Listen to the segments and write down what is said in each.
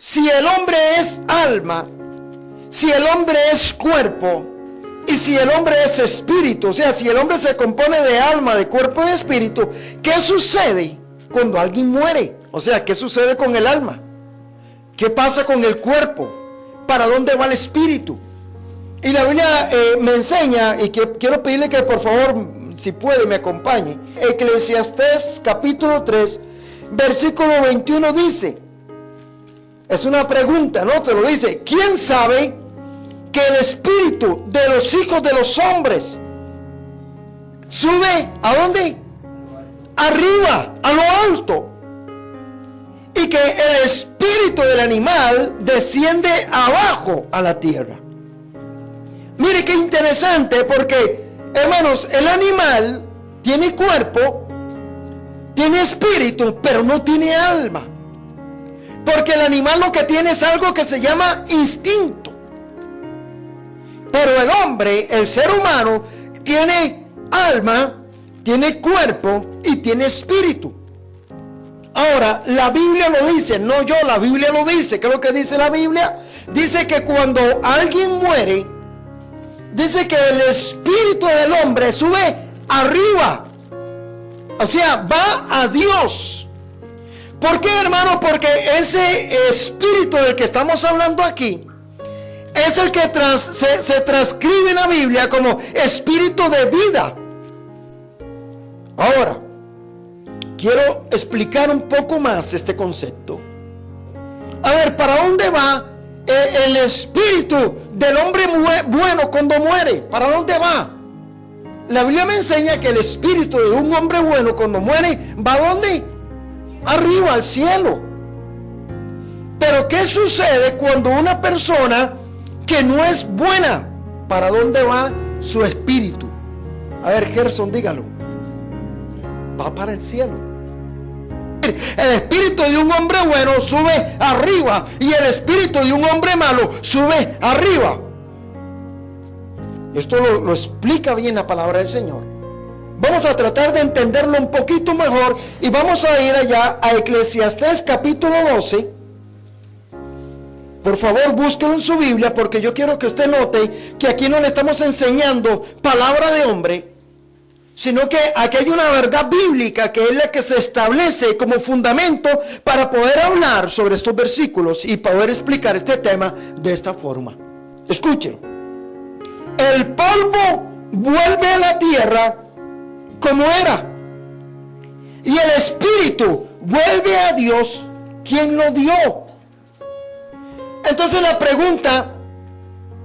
si el hombre es alma, si el hombre es cuerpo y si el hombre es espíritu, o sea, si el hombre se compone de alma, de cuerpo y de espíritu, ¿qué sucede cuando alguien muere? O sea, ¿qué sucede con el alma? ¿Qué pasa con el cuerpo? ¿Para dónde va el espíritu? Y la Biblia me enseña, y que quiero pedirle que por favor, si puede, me acompañe. Eclesiastés capítulo 3, versículo 21 dice, es una pregunta, ¿no? Te lo dice, ¿quién sabe que el espíritu de los hijos de los hombres sube ¿a dónde? Arriba, a lo alto, y que el espíritu del animal desciende abajo a la tierra. Mire qué interesante, porque hermanos, el animal tiene cuerpo, tiene espíritu, pero no tiene alma, porque el animal lo que tiene es algo que se llama instinto. Pero el hombre, el ser humano, tiene alma, tiene cuerpo y tiene espíritu. Ahora, la Biblia lo dice, no yo, la Biblia lo dice. ¿Qué es lo que dice la Biblia? Dice que cuando alguien muere, dice que el espíritu del hombre sube arriba. O sea, va a Dios. ¿Por qué, hermano? Porque ese espíritu del que estamos hablando aquí es el que se transcribe en la Biblia como espíritu de vida. Ahora, quiero explicar un poco más este concepto. A ver, ¿para dónde va el espíritu del hombre bueno cuando muere? ¿Para dónde va? La Biblia me enseña que el espíritu de un hombre bueno cuando muere, ¿va a dónde? Arriba, al cielo. Pero ¿qué sucede cuando una persona que no es buena, para dónde va su espíritu? A ver, Gerson, dígalo. Va para el cielo. El espíritu de un hombre bueno sube arriba y el espíritu de un hombre malo sube arriba. Esto lo explica bien la palabra del Señor. Vamos a tratar de entenderlo un poquito mejor y vamos a ir allá a Eclesiastés capítulo 12. Por favor, búsquelo en su Biblia, porque yo quiero que usted note que aquí no le estamos enseñando palabra de hombre, sino que aquí hay una verdad bíblica que es la que se establece como fundamento para poder hablar sobre estos versículos y poder explicar este tema de esta forma. Escuchen. El polvo vuelve a la tierra como era, y el espíritu vuelve a Dios, quien lo dio. Entonces la pregunta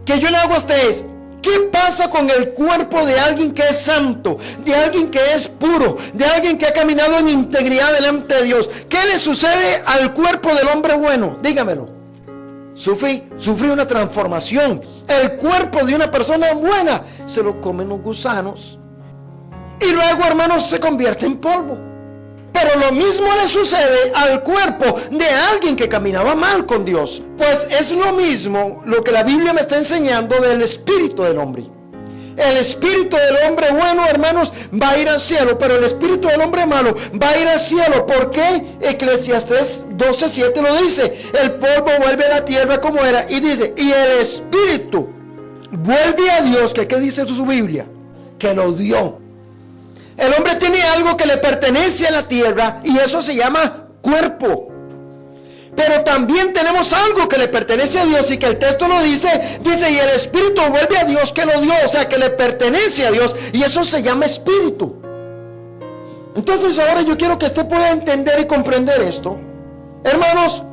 que yo le hago a usted es, ¿qué pasa con el cuerpo de alguien que es santo, de alguien que es puro, de alguien que ha caminado en integridad delante de Dios? ¿Qué le sucede al cuerpo del hombre bueno? Dígamelo. Sufre una transformación. El cuerpo de una persona buena se lo comen los gusanos y luego, hermanos, se convierte en polvo. Pero lo mismo le sucede al cuerpo de alguien que caminaba mal con Dios. Pues es lo mismo lo que la Biblia me está enseñando del espíritu del hombre. El espíritu del hombre bueno, hermanos, va a ir al cielo, pero el espíritu del hombre malo va a ir al cielo. ¿Por qué? Eclesiastés 12:7 lo dice. El polvo vuelve a la tierra como era. Y dice, y el espíritu vuelve a Dios. ¿Qué dice su Biblia? Que lo dio. El hombre tiene algo que le pertenece a la tierra y eso se llama cuerpo. Pero también tenemos algo que le pertenece a Dios y que el texto lo dice, y el espíritu vuelve a Dios que lo dio, o sea que le pertenece a Dios y eso se llama espíritu. Entonces ahora yo quiero que usted pueda entender y comprender esto. Hermanos,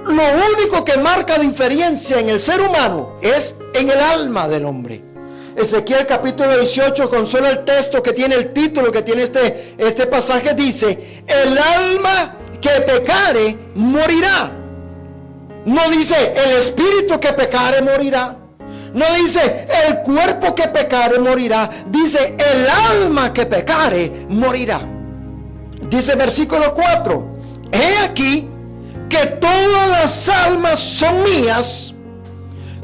lo único que marca diferencia en el ser humano es en el alma del hombre. Ezequiel capítulo 18, con solo el texto que tiene el título que tiene este pasaje, dice: el alma que pecare morirá. No dice el espíritu que pecare morirá. No dice el cuerpo que pecare morirá. Dice el alma que pecare morirá. Dice versículo 4: he aquí que todas las almas son mías.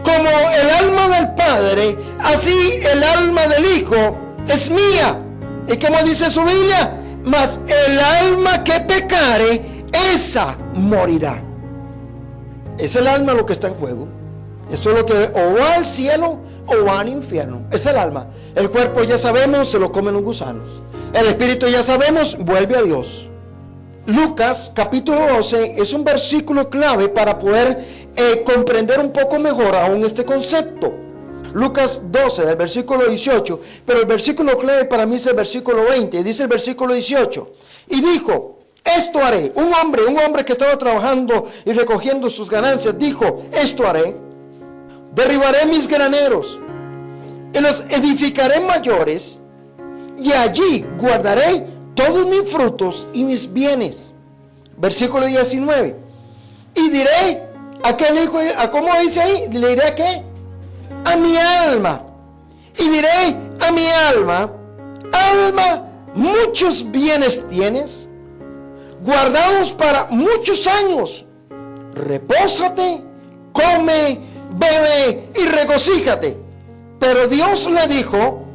Como el alma del Padre, así el alma del Hijo es mía. ¿Y cómo dice su Biblia? Mas el alma que pecare, esa morirá. Es el alma lo que está en juego. Esto es lo que o va al cielo o va al infierno. Es el alma. El cuerpo ya sabemos, se lo comen los gusanos. El espíritu ya sabemos, vuelve a Dios. Lucas capítulo 12 es un versículo clave para poder comprender un poco mejor aún este concepto. Lucas 12 del versículo 18, pero el versículo clave para mí es el versículo 20. Dice el versículo 18, y dijo: esto haré. Un hombre que estaba trabajando y recogiendo sus ganancias, dijo: esto haré. Derribaré mis graneros y los edificaré mayores, y allí guardaré todos mis frutos y mis bienes. Versículo 19. Y diré, ¿a qué le dijo? ¿A cómo dice ahí? Le diré a qué. A mi alma. Y diré a mi alma: alma, muchos bienes tienes, guardados para muchos años. Repósate, come, bebe y regocíjate. Pero Dios le dijo: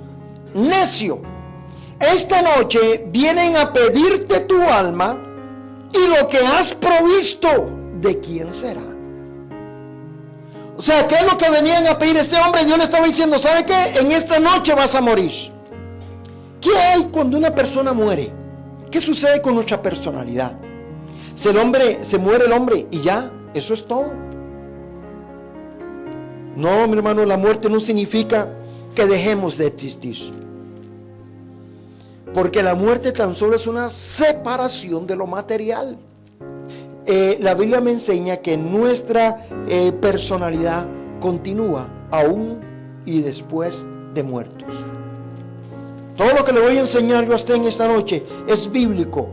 necio, esta noche vienen a pedirte tu alma, y lo que has provisto, ¿de quién será? O sea, ¿qué es lo que venían a pedir este hombre? Dios le estaba diciendo: ¿sabe qué? En esta noche vas a morir. ¿Qué hay cuando una persona muere? ¿Qué sucede con nuestra personalidad? Se muere el hombre y ya, eso es todo. No, mi hermano, la muerte no significa que dejemos de existir. Porque la muerte tan solo es una separación de lo material. La Biblia me enseña que nuestra personalidad continúa aún y después de muertos. Todo lo que le voy a enseñar yo a usted en esta noche es bíblico.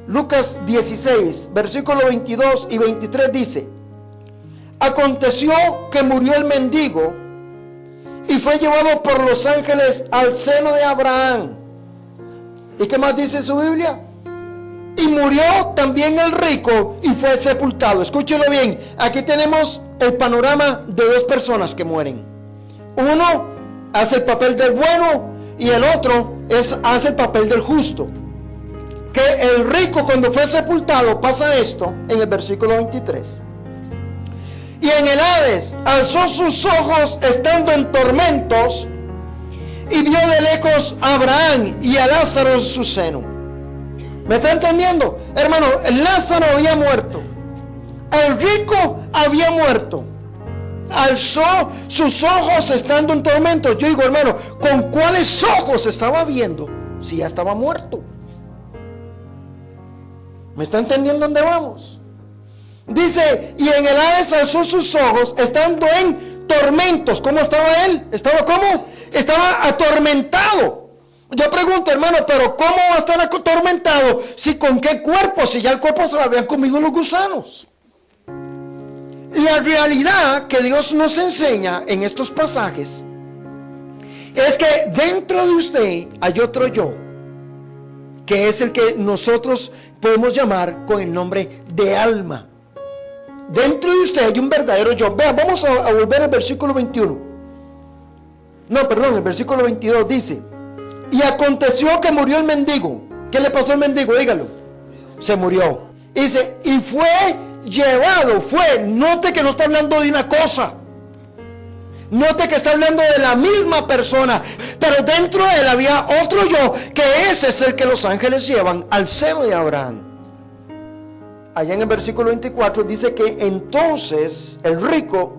Lucas 16, versículos 22 y 23 dice: aconteció que murió el mendigo y fue llevado por los ángeles al seno de Abraham. ¿Y qué más dice su Biblia? Y murió también el rico y fue sepultado. Escúchelo bien, aquí tenemos el panorama de dos personas que mueren. Uno hace el papel del bueno y el otro hace el papel del justo. Que el rico, cuando fue sepultado, pasa esto en el versículo 23. Y en el Hades alzó sus ojos estando en tormentos, y vio de lejos a Abraham y a Lázaro en su seno. ¿Me está entendiendo? Hermano, Lázaro había muerto, el rico había muerto, alzó sus ojos estando en tormentos. Yo digo, hermano, ¿con cuáles ojos estaba viendo si ya estaba muerto? ¿Me está entendiendo dónde vamos? Dice, y en el Hades alzó sus ojos estando en tormentos. ¿Cómo estaba él? ¿Estaba cómo? Estaba atormentado. Yo pregunto, hermano, pero ¿cómo va a estar atormentado? Si con qué cuerpo, si ya el cuerpo se lo habían comido los gusanos. La realidad que Dios nos enseña en estos pasajes es que dentro de usted hay otro yo, que es el que nosotros podemos llamar con el nombre de alma. Dentro de usted hay un verdadero yo. Vean, vamos a volver al versículo 21. No, perdón, el versículo 22 dice: y aconteció que murió el mendigo. ¿Qué le pasó al mendigo? Dígalo. Se murió. Dice, y fue llevado, note que no está hablando de una cosa. Note que está hablando de la misma persona, pero dentro de él había otro yo, que ese es el que los ángeles llevan al seno de Abraham. Allá en el versículo 24 dice que entonces el rico,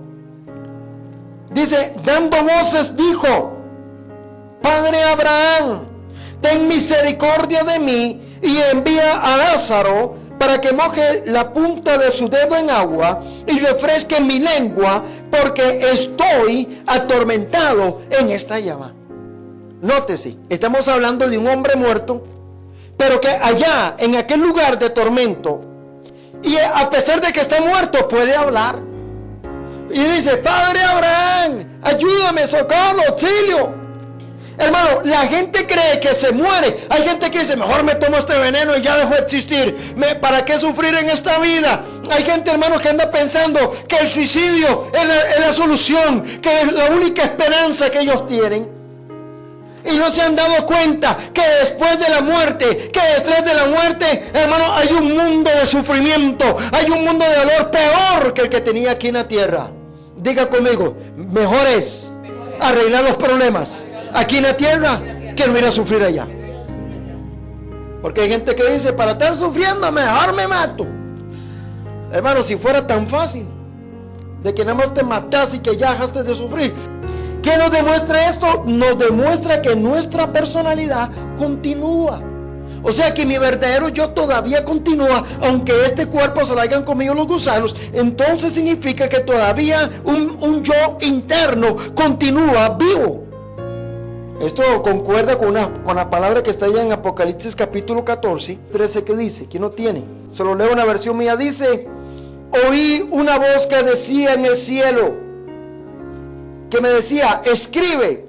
dice, dando voces dijo: Padre Abraham, ten misericordia de mí y envía a Lázaro para que moje la punta de su dedo en agua y refresque mi lengua, porque estoy atormentado en esta llama. Nótese, estamos hablando de un hombre muerto, pero que allá, en aquel lugar de tormento, y a pesar de que está muerto, puede hablar. Y dice: Padre Abraham, ayúdame, socorro, auxilio. Hermano, la gente cree que se muere. Hay gente que dice: mejor me tomo este veneno y ya dejo de existir. ¿Para qué sufrir en esta vida? Hay gente, hermano, que anda pensando que el suicidio es la solución, que es la única esperanza que ellos tienen. y no se han dado cuenta que después de la muerte, que detrás de la muerte, hermano, hay un mundo de sufrimiento, hay un mundo de dolor peor que el que tenía aquí en la tierra. Diga conmigo, mejor es arreglar los problemas aquí en la tierra que no ir a sufrir allá. Porque hay gente que dice, para estar sufriendo mejor me mato. Hermano, si fuera tan fácil de que nada más te matas y que ya dejaste de sufrir. ¿Qué nos demuestra esto? Nos demuestra que nuestra personalidad continúa. O sea que mi verdadero yo todavía continúa, aunque este cuerpo se lo hayan comido los gusanos. Entonces significa que todavía un yo interno continúa vivo. Esto concuerda con la palabra que está allá en Apocalipsis capítulo 14, 13, que dice, ¿quién no tiene? Solo leo una versión mía, dice: oí una voz que decía en el cielo, que me decía, escribe,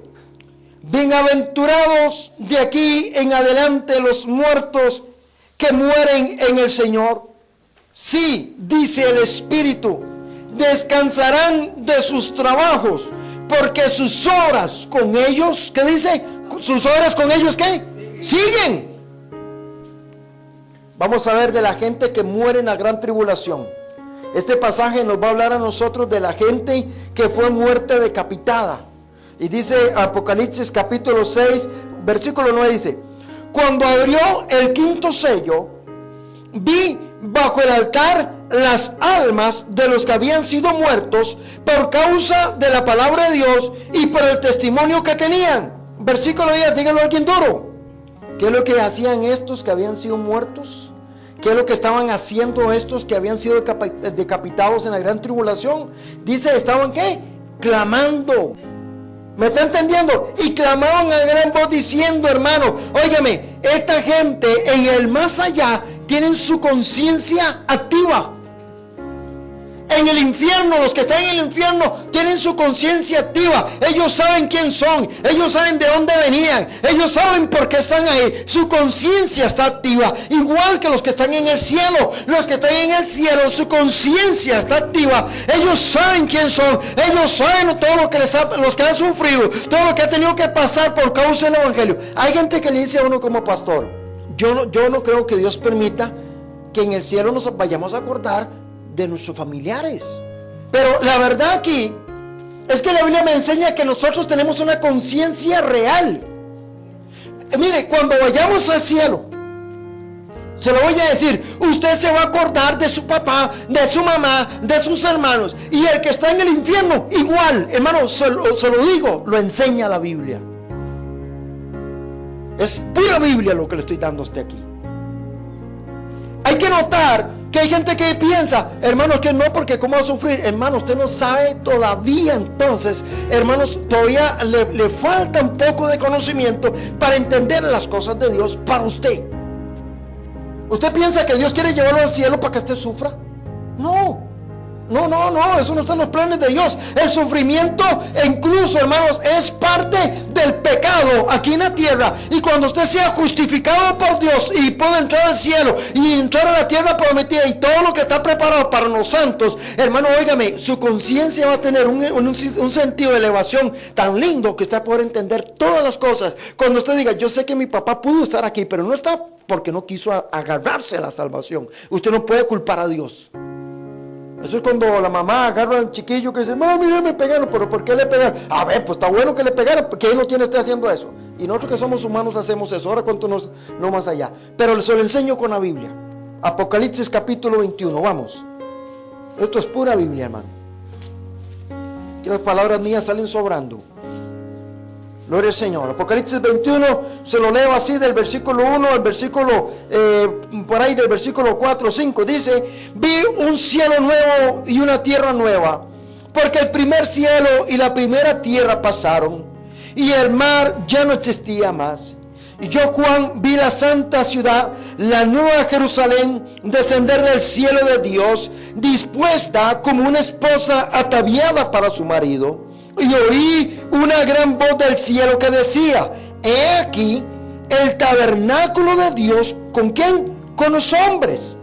bienaventurados de aquí en adelante los muertos que mueren en el Señor. Sí, dice el Espíritu, descansarán de sus trabajos, porque sus obras con ellos, ¿qué dice? ¿Sus obras con ellos qué? Siguen. Vamos a ver de la gente que muere en la gran tribulación. Este pasaje nos va a hablar a nosotros de la gente que fue muerte decapitada. Y dice Apocalipsis capítulo 6, versículo 9, dice: cuando abrió el quinto sello, vi bajo el altar las almas de los que habían sido muertos por causa de la palabra de Dios y por el testimonio que tenían. Versículo 10, díganlo a alguien duro. ¿Qué es lo que hacían estos que habían sido muertos? ¿Qué es lo que estaban haciendo estos que habían sido decapitados en la gran tribulación? Dice, ¿estaban qué? Clamando. ¿Me está entendiendo? Y clamaban a gran voz diciendo, hermano, óigame, esta gente en el más allá tienen su conciencia activa. En el infierno, los que están en el infierno tienen su conciencia activa. Ellos saben quién son, ellos saben de dónde venían, ellos saben por qué están ahí. Su conciencia está activa, igual que los que están en el cielo. Los que están en el cielo, su conciencia está activa. Ellos saben quién son, ellos saben todo lo que los que han sufrido, todo lo que ha tenido que pasar por causa del evangelio. Hay gente que le dice a uno como pastor, yo no creo que Dios permita que en el cielo nos vayamos a acordar de nuestros familiares. Pero la verdad aquí es que la Biblia me enseña que nosotros tenemos una conciencia real. Mire, cuando vayamos al cielo, se lo voy a decir, usted se va a acordar de su papá, de su mamá, de sus hermanos, y el que está en el infierno, igual, hermano, se lo digo, lo enseña la Biblia. Es pura Biblia lo que le estoy dando a usted aquí. Hay que notar que hay gente que piensa, hermanos, que no, porque cómo va a sufrir. Hermanos, usted no sabe todavía. Entonces, hermanos, todavía le falta un poco de conocimiento para entender las cosas de Dios para usted. ¿Usted piensa que Dios quiere llevarlo al cielo para que usted sufra? No, eso no está en los planes de Dios. El sufrimiento, incluso, hermanos, es parte del pecado aquí en la tierra. Y cuando usted sea justificado por Dios y pueda entrar al cielo y entrar a la tierra prometida y todo lo que está preparado para los santos, hermano, óigame, su conciencia va a tener un sentido de elevación tan lindo que usted va a poder entender todas las cosas. Cuando usted diga, yo sé que mi papá pudo estar aquí, pero no está porque no quiso agarrarse a la salvación. Usted no puede culpar a Dios. Eso es cuando la mamá agarra al chiquillo que dice, mami, ya me pegaron, pero ¿por qué le pegaron? A ver, pues está bueno que le pegaron, ¿qué no tiene usted haciendo eso? Y nosotros que somos humanos hacemos eso. Ahora cuánto no más allá. Pero se lo enseño con la Biblia. Apocalipsis capítulo 21, vamos. Esto es pura Biblia, hermano. Que las palabras mías salen sobrando. Gloria al Señor. Apocalipsis 21, se lo leo así del versículo 1 al versículo, por ahí del versículo 4 o 5. Dice, vi un cielo nuevo y una tierra nueva, porque el primer cielo y la primera tierra pasaron, y el mar ya no existía más. Y yo, Juan, vi la santa ciudad, la nueva Jerusalén, descender del cielo de Dios, dispuesta como una esposa ataviada para su marido. Y oí una gran voz del cielo que decía, he aquí el tabernáculo de Dios, ¿con quién? Con los hombres.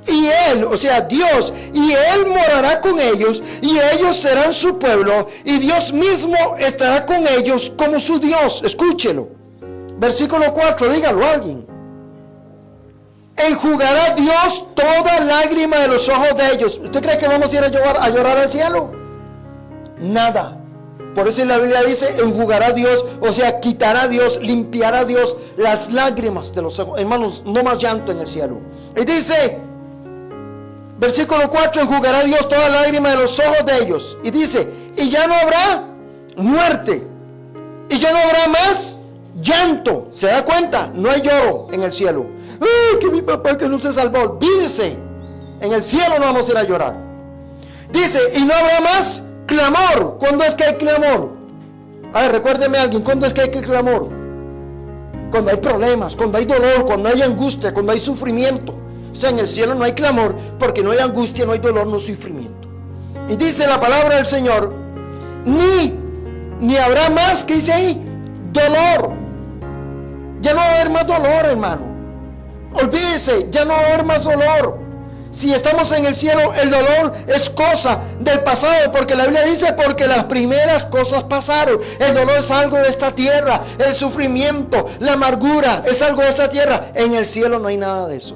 Y Él, o sea Dios, y Él morará con ellos, y ellos serán su pueblo, y Dios mismo estará con ellos como su Dios. Escúchelo. Versículo 4, dígalo alguien. Enjugará Dios toda lágrima de los ojos de ellos. ¿Usted cree que vamos a ir a llorar al cielo? Nada. Por eso la Biblia dice, enjugará Dios, o sea, quitará Dios, limpiará Dios las lágrimas de los ojos. Hermanos, no más llanto en el cielo. Y dice, versículo 4, enjugará Dios toda lágrima de los ojos de ellos. Y dice, y ya no habrá muerte, y ya no habrá más llanto. ¿Se da cuenta? No hay lloro en el cielo. ¡Ay, que mi papá que no se salvó! Olvídese, en el cielo no vamos a ir a llorar. Dice, y no habrá más clamor. ¿Cuándo es que hay clamor? A ver, recuérdeme a alguien, ¿cuándo es que hay clamor? Cuando hay problemas, cuando hay dolor, cuando hay angustia, cuando hay sufrimiento. O sea, en el cielo no hay clamor, porque no hay angustia, no hay dolor, no hay sufrimiento. Y dice la palabra del Señor, ni habrá más, ¿qué dice ahí? Dolor. Ya no va a haber más dolor, hermano. Olvídese, ya no va a haber más dolor. Si estamos en el cielo, el dolor es cosa del pasado, porque la Biblia dice, porque las primeras cosas pasaron. El dolor es algo de esta tierra, el sufrimiento, la amargura es algo de esta tierra. En el cielo no hay nada de eso.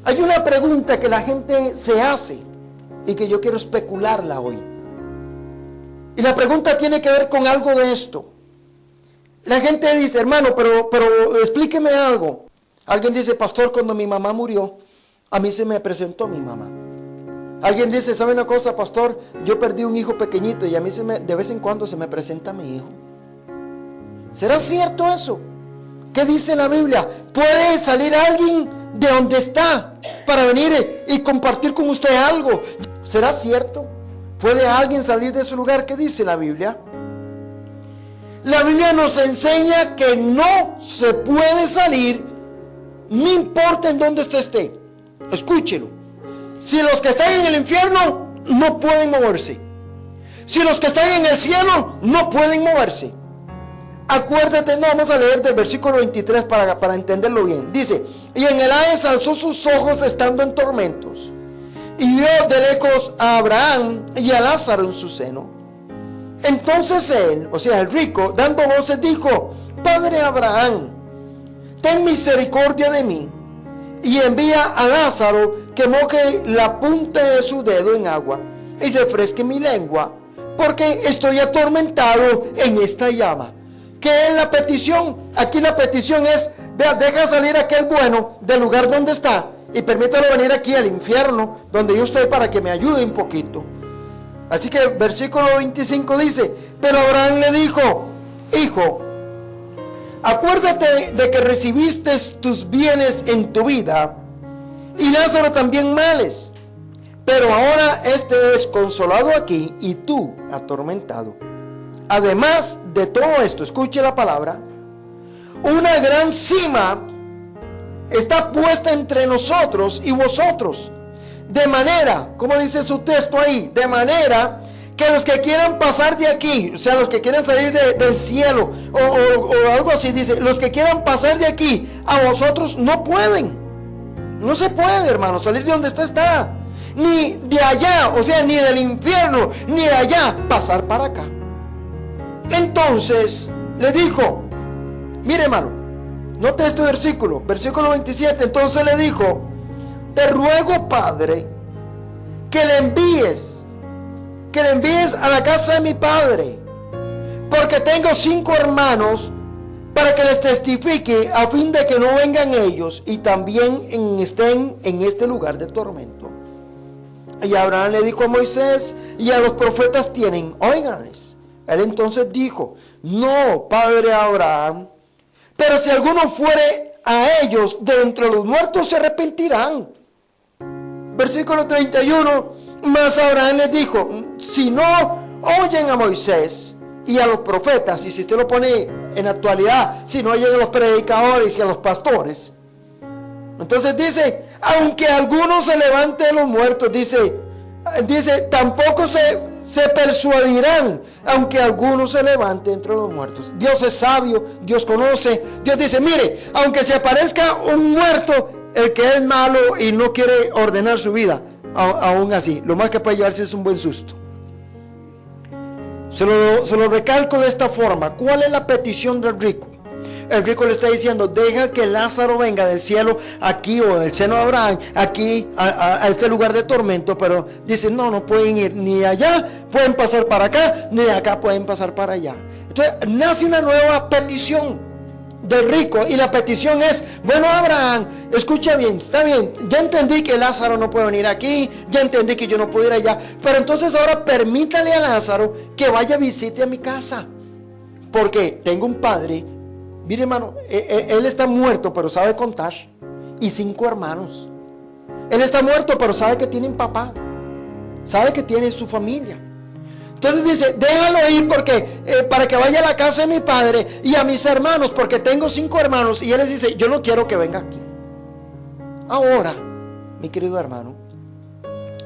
Hay una pregunta que la gente se hace y que yo quiero especularla hoy. Y la pregunta tiene que ver con algo de esto. La gente dice, hermano, pero explíqueme algo. Alguien dice, pastor, cuando mi mamá murió, a mí se me presentó mi mamá. Alguien dice, ¿sabe una cosa, pastor? Yo perdí un hijo pequeñito y a mí de vez en cuando se me presenta mi hijo. ¿Será cierto eso? ¿Qué dice la Biblia? ¿Puede salir alguien de donde está para venir y compartir con usted algo? ¿Será cierto? ¿Puede alguien salir de su lugar? ¿Qué dice la Biblia? La Biblia nos enseña que no se puede salir, no importa en dónde usted esté. Escúchelo. Si los que están en el infierno no pueden moverse, si los que están en el cielo no pueden moverse. Acuérdate, no vamos a leer del versículo 23 para entenderlo bien. Dice, y en el Hades alzó sus ojos estando en tormentos, y vio de lejos a Abraham y a Lázaro en su seno. Entonces él, o sea el rico, dando voces dijo, Padre Abraham, ten misericordia de mí, y envía a Lázaro que moje la punta de su dedo en agua y refresque mi lengua, porque estoy atormentado en esta llama. ¿Qué es la petición? Aquí la petición es, vea, deja salir a aquel bueno del lugar donde está y permítalo venir aquí al infierno donde yo estoy para que me ayude un poquito. Así que el versículo 25 dice, pero Abraham le dijo, hijo, acuérdate de que recibiste tus bienes en tu vida y Lázaro también males, pero ahora este es consolado aquí y tú atormentado. Además de todo esto, escuche la palabra, una gran cima está puesta entre nosotros y vosotros, de manera, como dice su texto ahí, de manera que los que quieran pasar de aquí, o sea, los que quieran salir del cielo, o algo así, dice, los que quieran pasar de aquí a vosotros no pueden. No se puede, hermano, salir de donde está. Ni de allá, o sea, ni del infierno, ni de allá, pasar para acá. Entonces, le dijo, mire, hermano, note este versículo 27, entonces le dijo, te ruego, Padre, que le envíes a la casa de mi padre, porque tengo 5 hermanos, para que les testifique, a fin de que no vengan ellos y también estén en este lugar de tormento. Y Abraham le dijo a Moisés y a los profetas tienen, óiganles. Él entonces dijo, no, padre Abraham, pero si alguno fuere a ellos de entre los muertos se arrepentirán. Versículo 31, mas Abraham les dijo, si no oyen a Moisés y a los profetas, y si usted lo pone en actualidad, si no oyen a los predicadores y a los pastores, entonces dice, aunque algunos se levanten de los muertos, dice, tampoco se persuadirán, aunque algunos se levanten entre los muertos. Dios es sabio, Dios conoce. Dios dice, mire, aunque se aparezca un muerto, el que es malo y no quiere ordenar su vida, aún así, lo más que puede llevarse es un buen susto. Se lo recalco de esta forma. ¿Cuál es la petición del rico? el rico le está diciendo, deja que Lázaro venga del cielo aquí o del seno de Abraham, aquí a este lugar de tormento, pero dice, no pueden ir ni allá, pueden pasar para acá, ni de acá pueden pasar para allá. Entonces nace una nueva petición del rico, y la petición es, bueno, Abraham, escucha bien, está bien, ya entendí que Lázaro no puede venir aquí, ya entendí que yo no puedo ir allá, pero entonces ahora permítale a Lázaro que vaya a visite a mi casa, porque tengo un padre, mire hermano, él está muerto pero sabe contar, y 5 hermanos, él está muerto pero sabe que tiene un papá, sabe que tiene su familia. Entonces dice, déjalo ir porque para que vaya a la casa de mi padre y a mis hermanos, porque tengo 5 hermanos. Y él les dice, yo no quiero que venga aquí. Ahora, mi querido hermano,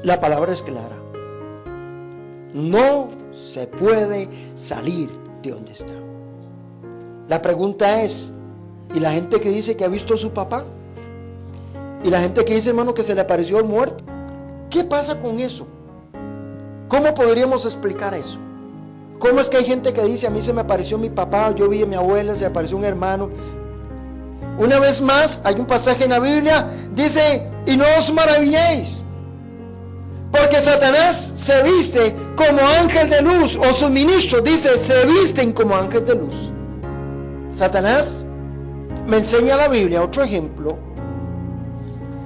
la palabra es clara. No se puede salir de donde está. La pregunta es, ¿y la gente que dice que ha visto a su papá? ¿Y la gente que dice, hermano, que se le apareció el muerto? ¿Qué pasa con eso? ¿Cómo podríamos explicar eso? ¿Cómo es que hay gente que dice, a mí se me apareció mi papá, yo vi a mi abuela, se apareció un hermano? Una vez más, hay un pasaje en la Biblia, dice, y no os maravilléis, porque Satanás se viste como ángel de luz, o sus ministros, dice, se visten como ángel de luz. Satanás, me enseña la Biblia otro ejemplo.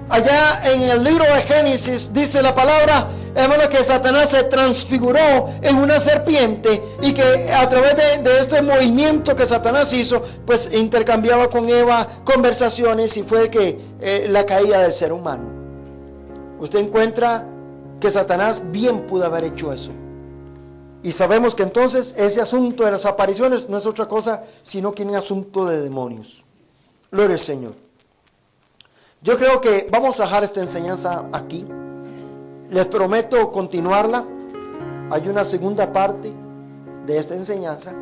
Allá en el libro de Génesis dice la palabra, hermano, que Satanás se transfiguró en una serpiente y que a través de este movimiento que Satanás hizo, pues intercambiaba con Eva conversaciones, y fue que la caída del ser humano. Usted encuentra que Satanás bien pudo haber hecho eso. Y sabemos que entonces ese asunto de las apariciones no es otra cosa sino que un asunto de demonios. Gloria al Señor. Yo creo que vamos a dejar esta enseñanza aquí. Les prometo continuarla. Hay una segunda parte de esta enseñanza.